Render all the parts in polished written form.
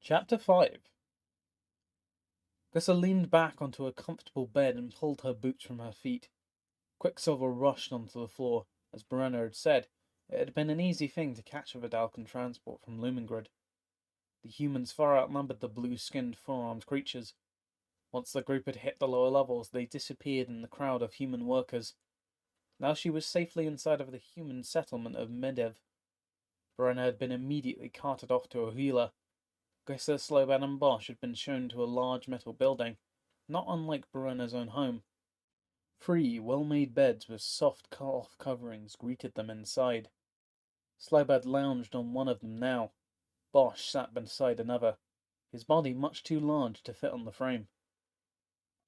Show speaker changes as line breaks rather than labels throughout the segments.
Chapter 5. Glyssa leaned back onto a comfortable bed and pulled her boots from her feet. Quicksilver rushed onto the floor. As Brenna had said, it had been an easy thing to catch a Vidalcan transport from Lumengrid. The humans far outnumbered the blue-skinned, four-armed creatures. Once the group had hit the lower levels, they disappeared in the crowd of human workers. Now she was safely inside of the human settlement of Medev. Brenna had been immediately carted off to a healer. Glyssa, Slowbad, and Bosch had been shown to a large metal building, not unlike Brenna's own home. 3 well-made beds with soft cloth coverings greeted them inside. Slowbad lounged on one of them now. Bosch sat beside another, his body much too large to fit on the frame.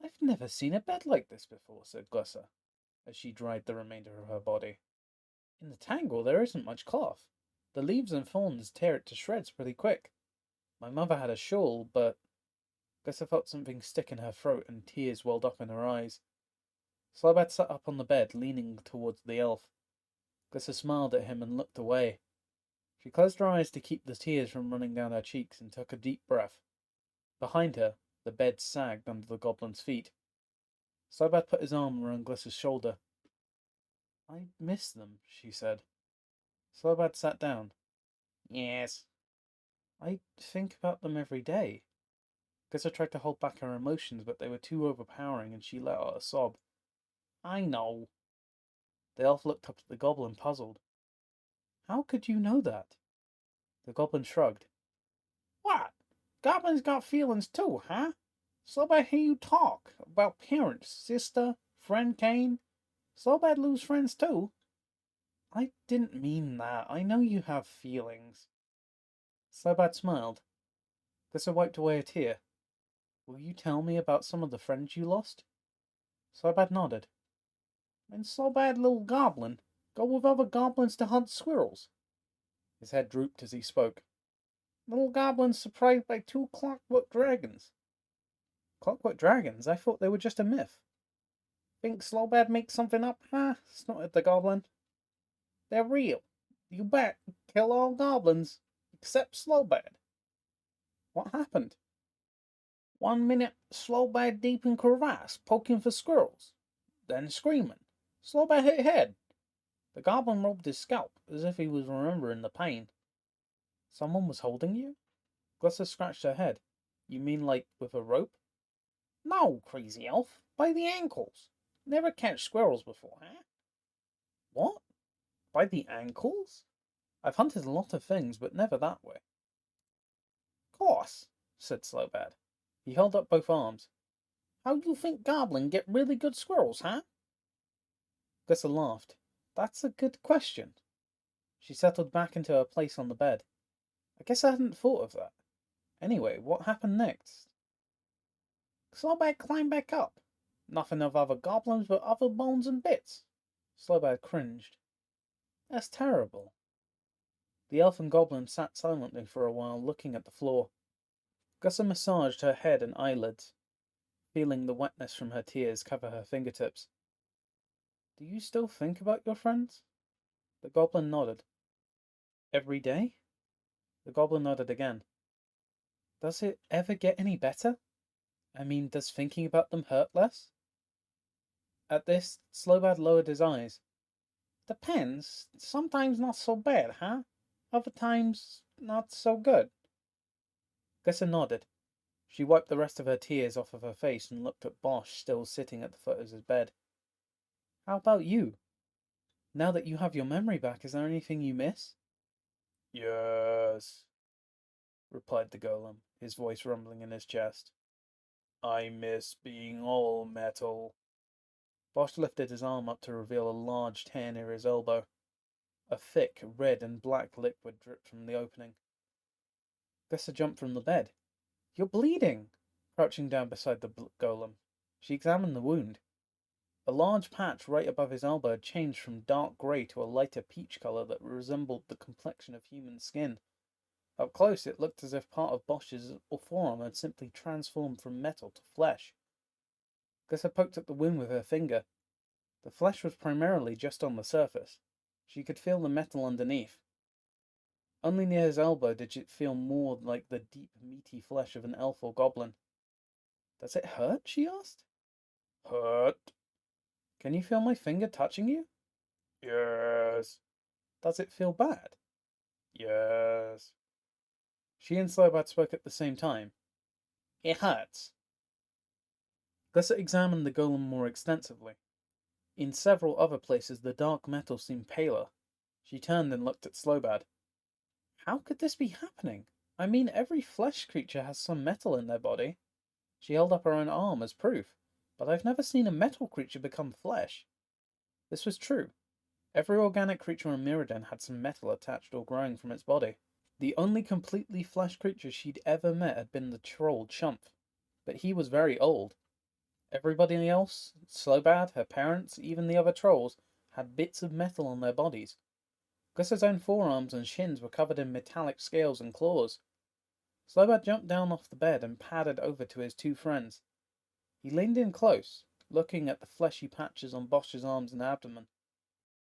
"I've never seen a bed like this before," said Glyssa, as she dried the remainder of her body. "In the tangle there isn't much cloth. The leaves and thorns tear it to shreds pretty quick. My mother had a shawl, but..." Glyssa felt something stick in her throat and tears welled up in her eyes. Slowbad sat up on the bed, leaning towards the elf. Glyssa smiled at him and looked away. She closed her eyes to keep the tears from running down her cheeks and took a deep breath. Behind her, the bed sagged under the goblin's feet. Slowbad put his arm around Glyssa's shoulder. "I miss them," she said. Slowbad sat down. "Yes." "I think about them every day." Glyssa tried to hold back her emotions, but they were too overpowering, and she let out a sob. "I know." The elf looked up at the goblin, puzzled. "How could you know that?" The goblin shrugged.
"What? Goblins got feelings too, huh? Slowbad hear you talk about parents, sister, friend Kane. Slowbad lose friends too."
"I didn't mean that. I know you have feelings." Slowbad smiled. Glyssa wiped away a tear. "Will you tell me about some of the friends you lost?" Slowbad nodded.
"And Slowbad little goblin go with other goblins to hunt squirrels."
His head drooped as he spoke.
"Little goblins surprised by 2 clockwork dragons."
"Clockwork dragons? I thought they were just a myth."
"Think Slowbad make something up, huh?" snorted the goblin. "They're real. You bet. Kill all goblins, except Slowbad."
"What happened?"
"1 minute, Slowbad deep in crevasse, poking for squirrels. Then screaming. Slowbad hit head. The goblin rubbed his scalp, as if he was remembering the pain."
"Someone was holding you?" Glyssa scratched her head. "You mean like with a rope?"
"No, crazy elf. By the ankles. Never catch squirrels before, huh?"
"What? By the ankles? I've hunted a lot of things, but never that way."
"Course,"
said Slowbad. He held up both arms.
"How you think goblin get really good squirrels, huh?"
Glyssa laughed. "That's a good question." She settled back into her place on the bed. "I guess I hadn't thought of that. Anyway, what happened next?"
"Slowbad climb back up. Nothing of other goblins but other bones and bits."
Slowbad cringed. "That's terrible." The elf and goblin sat silently for a while, looking at the floor. Glyssa massaged her head and eyelids, feeling the wetness from her tears cover her fingertips. "Do you still think about your friends?" The goblin nodded. "Every day?" The goblin nodded again. "Does it ever get any better? I mean, does thinking about them hurt less?" At this, Slowbad lowered his eyes.
"Depends. Sometimes not so bad, huh? Other times not so good."
Glyssa nodded. She wiped the rest of her tears off of her face and looked at Bosch, still sitting at the foot of his bed. "How about you? Now that you have your memory back, is there anything you miss?"
"Yes," replied the golem, his voice rumbling in his chest. "I miss being all metal."
Bosch lifted his arm up to reveal a large tear near his elbow. A thick red and black liquid dripped from the opening. Glyssa jumped from the bed. "You're bleeding!" Crouching down beside the golem, she examined the wound. A large patch right above his elbow had changed from dark grey to a lighter peach color that resembled the complexion of human skin. Up close, it looked as if part of Bosch's forearm had simply transformed from metal to flesh. Glyssa poked at the wound with her finger. The flesh was primarily just on the surface. She could feel the metal underneath. Only near his elbow did it feel more like the deep, meaty flesh of an elf or goblin. Does it hurt? She asked.
Hurt?
Can you feel my finger touching you?
Yes.
Does it feel bad?
Yes.
She and Slowbad spoke at the same time. It hurts. Glissa examined the golem more extensively. In several other places the dark metal seemed paler. She turned and looked at Slowbad. How could this be happening? I mean, every flesh creature has some metal in their body. She held up her own arm as proof, but I've never seen a metal creature become flesh. This was true. Every organic creature in Mirrodin had some metal attached or growing from its body. The only completely flesh creature she'd ever met had been the troll Chumph, but he was very old. Everybody else, Slowbad, her parents, even the other trolls, had bits of metal on their bodies. Glissa's own forearms and shins were covered in metallic scales and claws. Slowbad jumped down off the bed and padded over to his two friends. He leaned in close, looking at the fleshy patches on Bosch's arms and abdomen.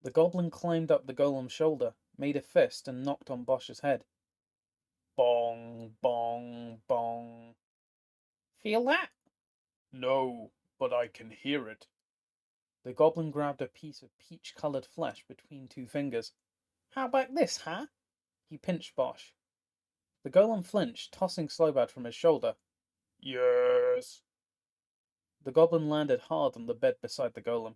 The goblin climbed up the golem's shoulder, made a fist, and knocked on Bosch's head.
Bong, bong, bong.
Feel that?
No, but I can hear it.
The goblin grabbed a piece of peach-coloured flesh between two fingers.
How about this, huh?
He pinched Bosch. The golem flinched, tossing Slowbad from his shoulder.
Yes.
The goblin landed hard on the bed beside the golem.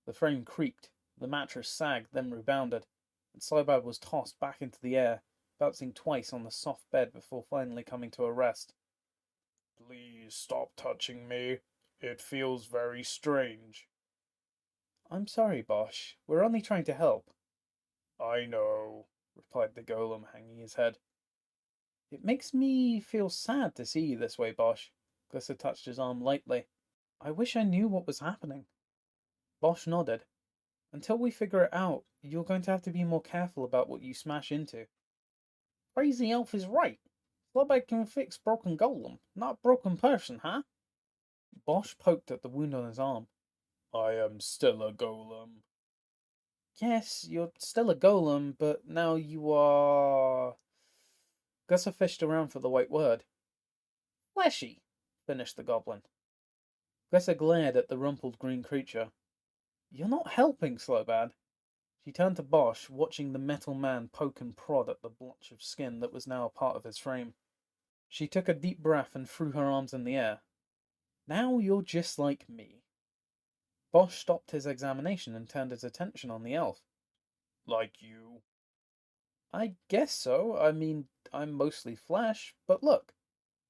The frame creaked, the mattress sagged, then rebounded, and Slowbad was tossed back into the air, bouncing twice on the soft bed before finally coming to a rest.
Please stop touching me. It feels very strange.
I'm sorry, Bosch. We're only trying to help.
I know,
replied the golem, hanging his head. It makes me feel sad to see you this way, Bosch. Glissa touched his arm lightly. I wish I knew what was happening. Bosch nodded. Until we figure it out, you're going to have to be more careful about what you smash into.
Crazy elf is right. Slowbad can fix broken golem, not broken person, huh?
Bosch poked at the wound on his arm.
I am still a golem.
Yes, you're still a golem, but now you are... Glissa fished around for the right word.
Fleshy,
finished the goblin. Glissa glared at the rumpled green creature. You're not helping, Slowbad. She turned to Bosch, watching the metal man poke and prod at the blotch of skin that was now a part of his frame. She took a deep breath and threw her arms in the air. Now you're just like me. Bosch stopped his examination and turned his attention on the elf.
Like you?
I guess so. I mean, I'm mostly flesh, but look.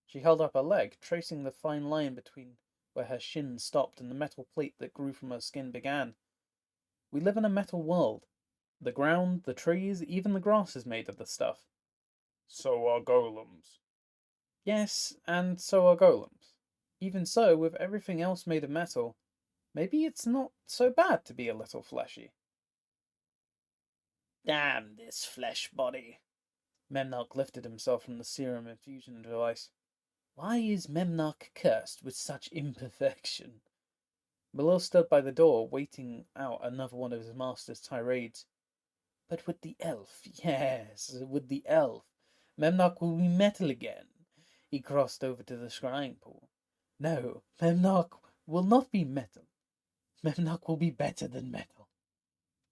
She held up her leg, tracing the fine line between where her shin stopped and the metal plate that grew from her skin began. We live in a metal world. The ground, the trees, even the grass is made of this stuff.
So are golems.
Yes, and so are golems. Even so, with everything else made of metal, maybe it's not so bad to be a little fleshy.
Damn this flesh body.
Memnarch lifted himself from the serum infusion device.
Why is Memnarch cursed with such imperfection?
Malil stood by the door, waiting out another one of his master's tirades.
But with the elf, yes, with the elf, Memnarch will be metal again. He crossed over to the scrying pool. No, Memnarch will not be metal. Memnarch will be better than metal.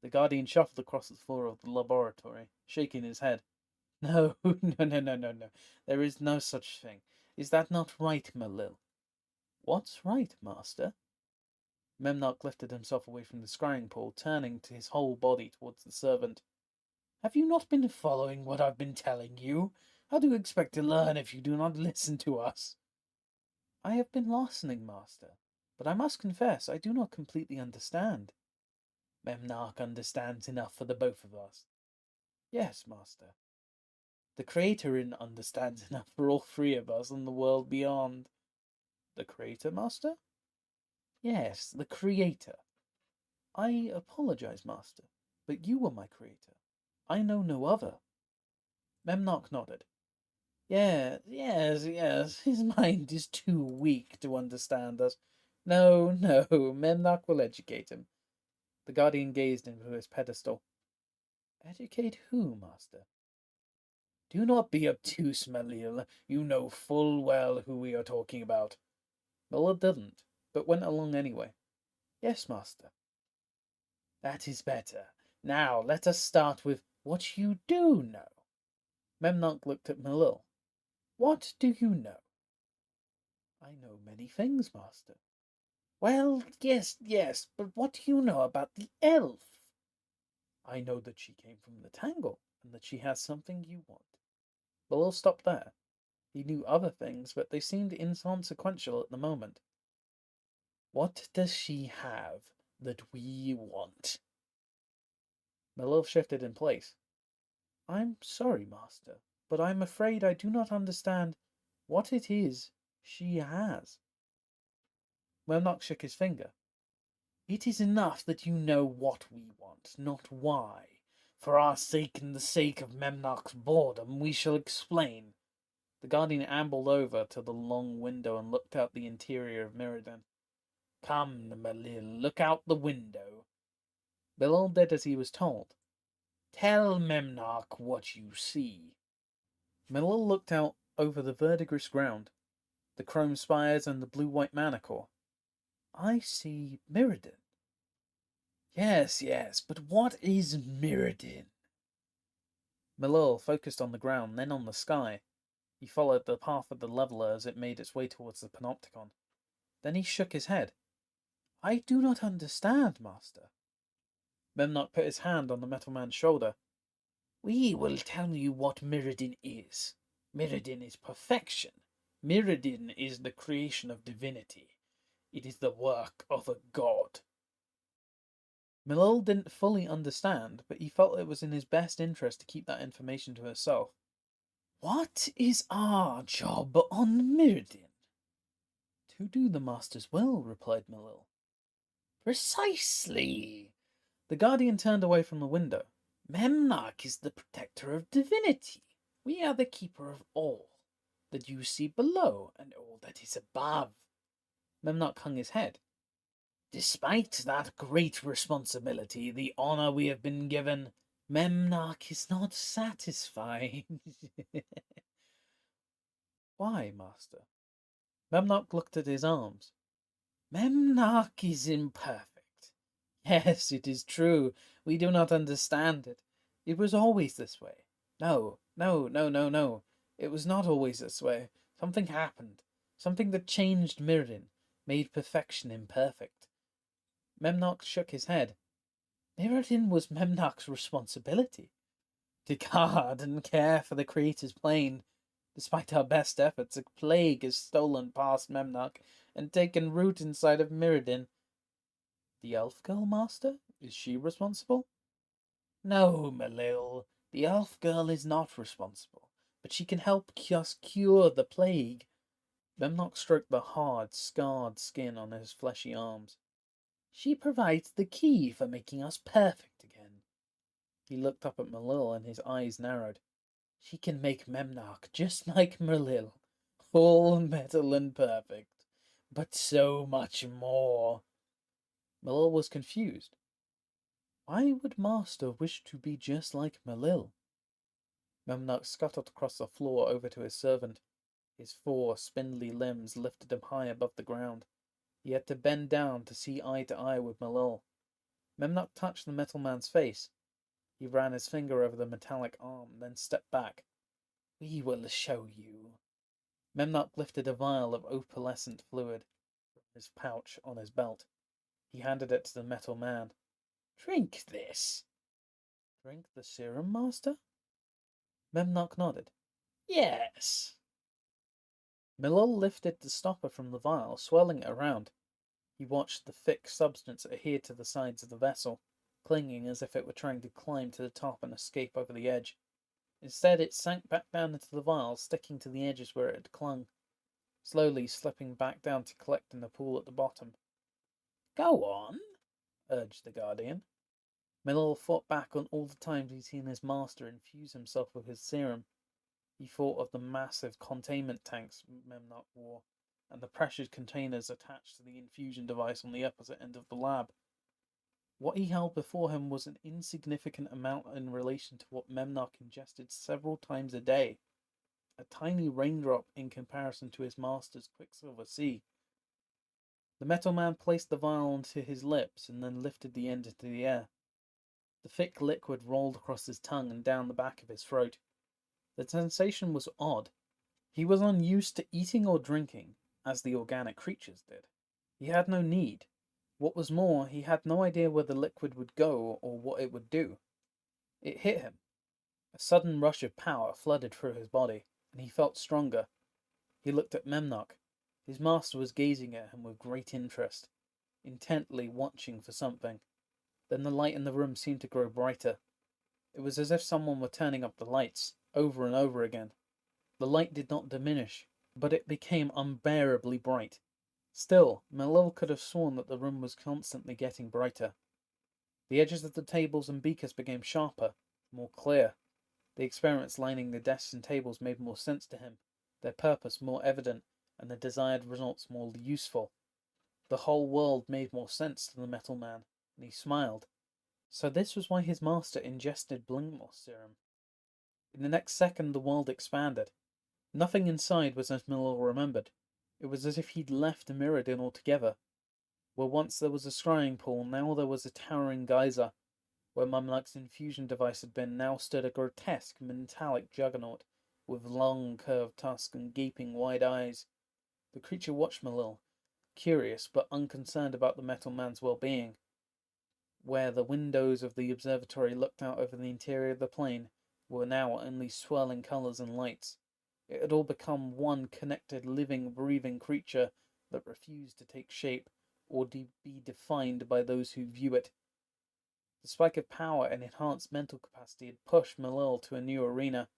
The Guardian shuffled across the floor of the laboratory, shaking his head.
No, no. There is no such thing. Is that not right, Malil?
What's right, Master? Memnarch lifted himself away from the scrying pool, turning to his whole body towards the servant.
Have you not been following what I've been telling you? How do you expect to learn if you do not listen to us?
I have been listening, Master, but I must confess I do not completely understand.
Memnarch understands enough for the both of us.
Yes, Master.
The Creator understands enough for all three of us and the world beyond.
The Creator, Master?
Yes, the Creator.
I apologize, Master, but you were my creator. I know no other. Memnarch nodded.
Yes, his mind is too weak to understand us. No, Memnarch will educate him.
The Guardian gazed into his pedestal.
Educate who, Master? Do not be obtuse, Malil. You know full well who we are talking about.
Malil didn't, but went along anyway.
Yes, master. That is better. Now let us start with what you do know.
Memnock looked at Malil.
What do you know?
I know many things, master.
Well, yes, but what do you know about the elf?
I know that she came from the Tangle, and that she has something you want. Malil stopped there. He knew other things, but they seemed inconsequential at the moment.
What does she have that we want?
Malil shifted in place. I'm sorry, master, but I'm afraid I do not understand what it is she has. Memnock shook his finger.
It is enough that you know what we want, not why. For our sake and the sake of Memnock's boredom, we shall explain.
The guardian ambled over to the long window and looked out the interior of Mirrodin.
Come, Malil, look out the window.
Malil did as he was told.
Tell Memnock what you see.
Malil looked out over the verdigris ground, the chrome spires and the blue-white manicore. I see Mirrodin.
Yes, but what is Mirrodin?
Malil focused on the ground, then on the sky. He followed the path of the leveler as it made its way towards the panopticon. Then he shook his head.
I do not understand, master.
Memnock put his hand on the metal man's shoulder.
We will tell you what Mirrodin is. Mirrodin is perfection. Mirrodin is the creation of divinity. It is the work of a god.
Malil didn't fully understand, but he felt it was in his best interest to keep that information to herself.
What is our job on Mirrodin?
To do the master's will, replied Malil.
Precisely.
The guardian turned away from the window.
Memnock is the protector of divinity. We are the keeper of all that you see below and all that is above.
Memnock hung his head.
Despite that great responsibility, the honor we have been given, Memnock is not satisfied.
Why, master? Memnock looked at his arms.
Memnock is imperfect. Yes, it is true. We do not understand it. It was always this way. No. It was not always this way. Something happened. Something that changed Mirrodin, made perfection imperfect.
Memnock shook his head.
Mirrodin was Memnock's responsibility. To guard and care for the Creator's plane. Despite our best efforts, a plague has stolen past Memnock and taken root inside of Mirrodin.
The elf girl, master? Is she responsible?
No, Malil. The elf girl is not responsible, but she can help us cure the plague.
Memnock stroked the hard, scarred skin on his fleshy arms.
She provides the key for making us perfect again.
He looked up at Malil and his eyes narrowed.
She can make Memnock just like Malil, all metal and perfect, but so much more.
Malil was confused. Why would master wish to be just like Malil? Memnock scuttled across the floor over to his servant. His 4 spindly limbs lifted him high above the ground. He had to bend down to see eye to eye with Malil. Memnock touched the metal man's face. He ran his finger over the metallic arm, then stepped back.
We will show you.
Memnock lifted a vial of opalescent fluid from his pouch on his belt. He handed it to the metal man.
Drink this.
Drink the serum, master? Memnock nodded.
Yes.
Malil lifted the stopper from the vial, swirling it around. He watched the thick substance adhere to the sides of the vessel, clinging as if it were trying to climb to the top and escape over the edge. Instead, it sank back down into the vial, sticking to the edges where it had clung, slowly slipping back down to collect in the pool at the bottom.
Go on,
urged the guardian. Malil thought back on all the times he'd seen his master infuse himself with his serum. He thought of the massive containment tanks Memnock wore, and the pressured containers attached to the infusion device on the opposite end of the lab. What he held before him was an insignificant amount in relation to what Memnock ingested several times a day. A tiny raindrop in comparison to his master's quicksilver sea. The metal man placed the vial onto his lips and then lifted the end into the air. The thick liquid rolled across his tongue and down the back of his throat. The sensation was odd. He was unused to eating or drinking, as the organic creatures did. He had no need. What was more, he had no idea where the liquid would go or what it would do. It hit him. A sudden rush of power flooded through his body, and he felt stronger. He looked at Memnock. His master was gazing at him with great interest, intently watching for something. Then the light in the room seemed to grow brighter. It was as if someone were turning up the lights, over and over again. The light did not diminish, but it became unbearably bright. Still, Malil could have sworn that the room was constantly getting brighter. The edges of the tables and beakers became sharper, more clear. The experiments lining the desks and tables made more sense to him, their purpose more evident, and the desired results more useful. The whole world made more sense to the metal man, and he smiled. So this was why his master ingested Blinkmoss serum. In the next second the world expanded. Nothing inside was as Malil remembered. It was as if he'd left Mirrodin altogether. Where once there was a scrying pool, now there was a towering geyser. Where Memnock's infusion device had been, now stood a grotesque metallic juggernaut, with long curved tusks and gaping wide eyes. The creature watched Malil, curious but unconcerned about the metal man's well-being. Where the windows of the observatory looked out over the interior of the plane were now only swirling colours and lights. It had all become one connected, living, breathing creature that refused to take shape or be defined by those who view it. The spike of power and enhanced mental capacity had pushed Malil to a new arena,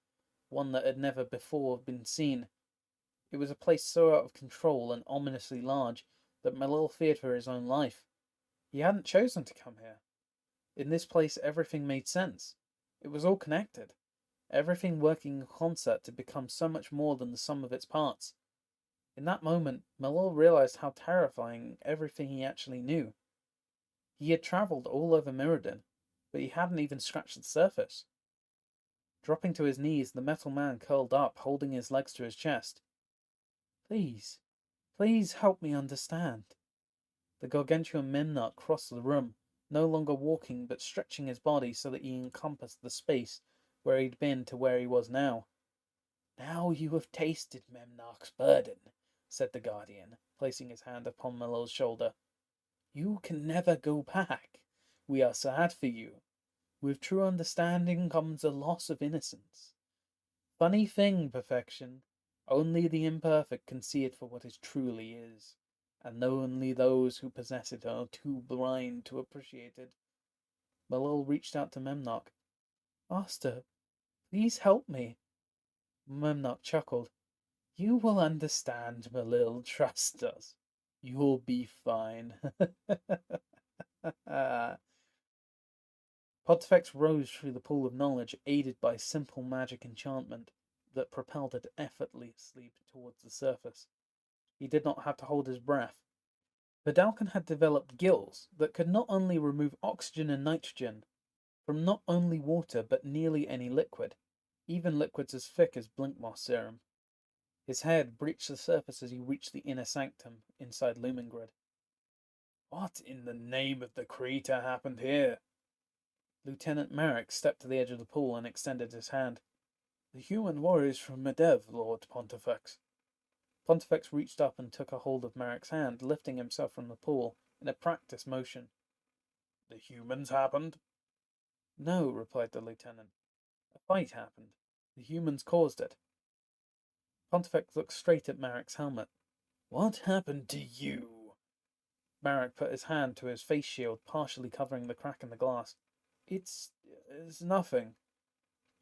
one that had never before been seen. It was a place so out of control and ominously large that Malil feared for his own life. He hadn't chosen to come here. In this place everything made sense. It was all connected. Everything working in concert to become so much more than the sum of its parts. In that moment, Malil realized how terrifying everything he actually knew. He had travelled all over Mirrodin, but he hadn't even scratched the surface. Dropping to his knees, the metal man curled up, holding his legs to his chest. Please, please help me understand. The gargantuan Memnock crossed the room, no longer walking but stretching his body so that he encompassed the space where he'd been to where he was now. Now you have tasted Memnock's burden, said the Guardian, placing his hand upon Malil's shoulder. You can never go back. We are sad for you. With true understanding comes a loss of innocence. Funny thing, perfection. Only the imperfect can see it for what it truly is, and only those who possess it are too blind to appreciate it. Malil reached out to Memnock. Master, please help me. Memnock chuckled. You will understand, Malil. Trust us. You'll be fine. Pontifex rose through the pool of knowledge, aided by simple magic enchantment that propelled it effortlessly towards the surface. He did not have to hold his breath. Vidalcan had developed gills that could not only remove oxygen and nitrogen from not only water but nearly any liquid, even liquids as thick as Blinkmoss serum. His head breached the surface as he reached the inner sanctum inside Lumengrid. What in the name of the creator happened here? Lieutenant Merrick stepped to the edge of the pool and extended his hand. The human warriors from Medev, Lord Pontifex. Pontifex reached up and took a hold of Merrick's hand, lifting himself from the pool in a practice motion. The humans happened? No, replied the lieutenant. A fight happened. The humans caused it. Pontifex looked straight at Merrick's helmet. What happened to you? Merrick put his hand to his face shield, partially covering the crack in the glass. It's nothing.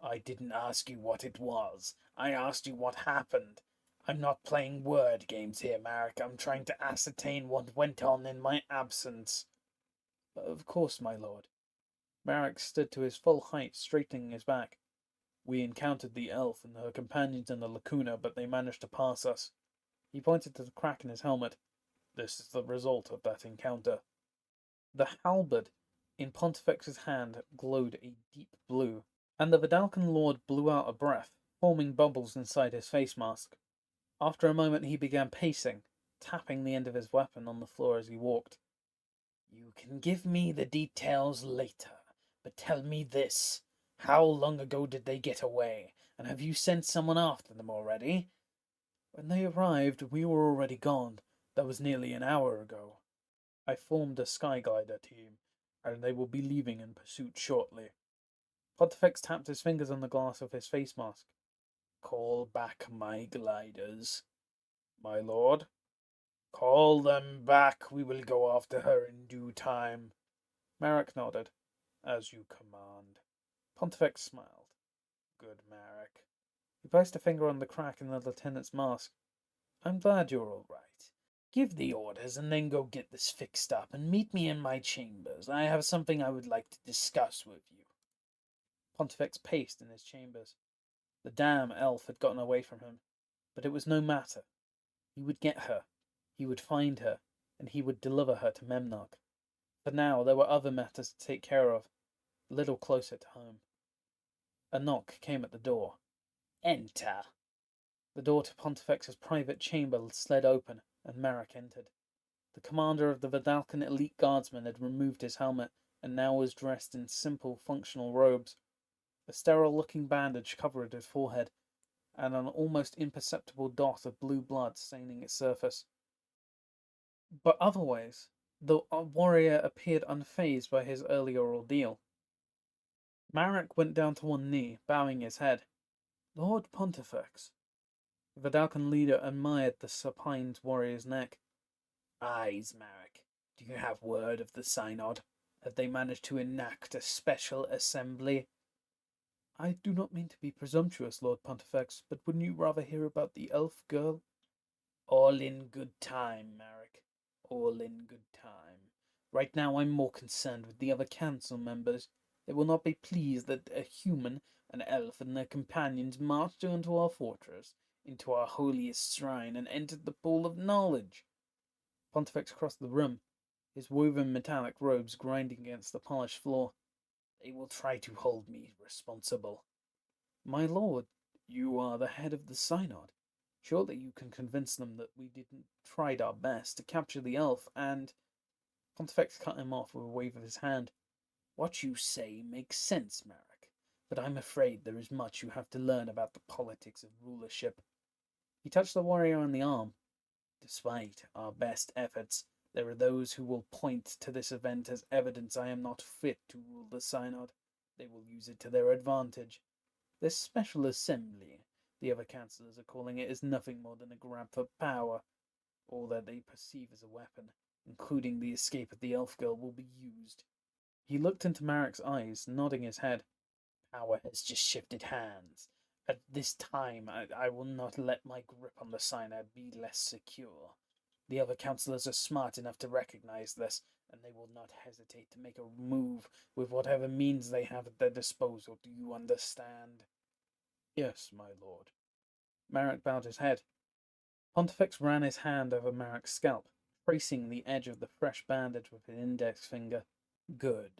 I didn't ask you what it was. I asked you what happened. I'm not playing word games here, Merrick. I'm trying to ascertain what went on in my absence. Of course, my lord. Merrick stood to his full height, straightening his back. We encountered the elf and her companions in the lacuna, but they managed to pass us. He pointed to the crack in his helmet. This is the result of that encounter. The halberd In Pontifex's hand glowed a deep blue, and the Vidalcan lord blew out a breath, forming bubbles inside his face mask. After a moment he began pacing, tapping the end of his weapon on the floor as he walked.
You can give me the details later, but tell me this. How long ago did they get away, and have you sent someone after them already?
When they arrived, we were already gone. That was nearly an hour ago. I formed a Skyglider team, and they will be leaving in pursuit shortly. Pontifex tapped his fingers on the glass of his face mask.
Call back my gliders.
My lord?
Call them back. We will go after her in due time.
Marek nodded.
As you command.
Pontifex smiled.
Good, Marek.
He placed a finger on the crack in the lieutenant's mask. I'm glad you're all right.
Give the orders and then go get this fixed up and meet me in my chambers. I have something I would like to discuss with you.
Pontifex paced in his chambers. The damn elf had gotten away from him, but it was no matter. He would get her, he would find her, and he would deliver her to Memnarch. For now there were other matters to take care of, a little closer to home. A knock came at the door.
Enter.
The door to Pontifex's private chamber slid open, and Marek entered. The commander of the Vidalcan elite guardsmen had removed his helmet, and now was dressed in simple, functional robes. A sterile-looking bandage covered his forehead, and an almost imperceptible dot of blue blood staining its surface. But otherwise, the warrior appeared unfazed by his earlier ordeal. Marek went down to one knee, bowing his head. Lord Pontifex. The Vidalcan leader admired the supine warrior's neck.
Eyes, Marek. Do you have word of the synod? Have they managed to enact a special assembly?
I do not mean to be presumptuous, Lord Pontifex, but wouldn't you rather hear about the elf girl?
All in good time, Marek. All in good time. Right now I'm more concerned with the other council members. They will not be pleased that a human, an elf, and their companions marched into our fortress, into our holiest shrine, and entered the pool of knowledge.
Pontifex crossed the room, his woven metallic robes grinding against the polished floor.
They will try to hold me responsible.
My lord, you are the head of the synod. Surely you can convince them that we didn't tried our best to capture the elf, and... Pontifex cut him off with a wave of his hand.
What you say makes sense, Marek, but I'm afraid there is much you have to learn about the politics of rulership.
He touched the warrior on the arm.
Despite our best efforts, there are those who will point to this event as evidence I am not fit to rule the synod. They will use it to their advantage. This special assembly, the other councillors are calling it, is nothing more than a grab for power. All that they perceive as a weapon, including the escape of the elf girl, will be used.
He looked into Marek's eyes, nodding his head.
Power has just shifted hands. At this time, I will not let my grip on the synod be less secure. The other councillors are smart enough to recognize this, and they will not hesitate to make a move with whatever means they have at their disposal. Do you understand?
Yes, my lord. Marek bowed his head. Pontifex ran his hand over Marek's scalp, tracing the edge of the fresh bandage with his index finger.
Good,